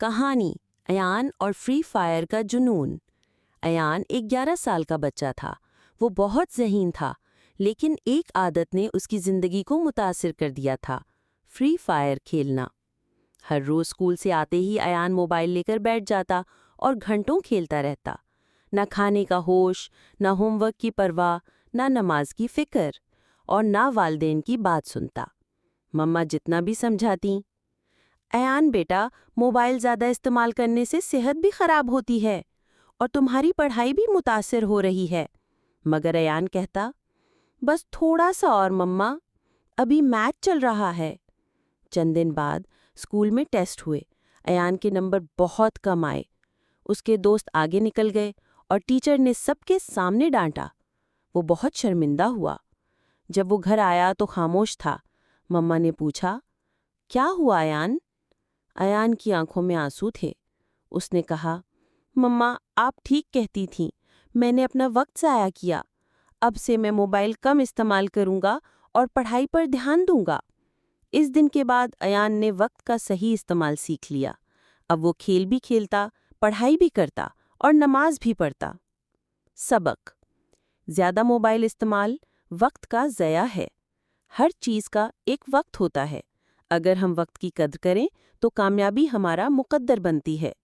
कहानी अयान और free fire का जुनून। अयान एक 11 साल का बच्चा था। वो बहुत ज़हीन था, लेकिन एक आदत ने उसकी ज़िंदगी को मुतासिर कर दिया था, फ्री फायर खेलना। हर रोज़ स्कूल से आते ही अयान मोबाइल लेकर बैठ जाता और घंटों खेलता रहता। न खाने का होश, न होमवर्क की परवाह, न नमाज की फ़िक्र, और न वालिदैन की बात सुनता। मम्मा जितना भी समझाती, अयान बेटा, मोबाइल ज़्यादा इस्तेमाल करने से सेहत भी खराब होती है और तुम्हारी पढ़ाई भी मुतासिर हो रही है। मगर अयान कहता, बस थोड़ा सा और मम्मा, अभी मैच चल रहा है। चंद दिन बाद स्कूल में टेस्ट हुए। अयान के नंबर बहुत कम आए। उसके दोस्त आगे निकल गए और टीचर ने सबके सामने डांटा। वो बहुत शर्मिंदा हुआ। जब वो घर आया तो खामोश था। मम्मा ने पूछा, क्या हुआ अयान? अयान की आंखों में आंसू थे। उसने कहा, मम्मा, आप ठीक कहती थीं, मैंने अपना वक्त ज़ाया किया। अब से मैं मोबाइल कम इस्तेमाल करूंगा और पढ़ाई पर ध्यान दूंगा। इस दिन के बाद अयान ने वक्त का सही इस्तेमाल सीख लिया। अब वो खेल भी खेलता, पढ़ाई भी करता और नमाज भी पढ़ता। सबक: ज़्यादा मोबाइल इस्तेमाल वक्त का ज़या है। हर चीज़ का एक वक्त होता है। अगर हम वक्त की कद्र करें तो कामयाबी हमारा मुकद्दर बनती है।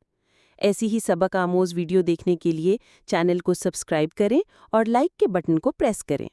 ऐसी ही सबक आमोज़ वीडियो देखने के लिए चैनल को सब्सक्राइब करें और लाइक के बटन को प्रेस करें।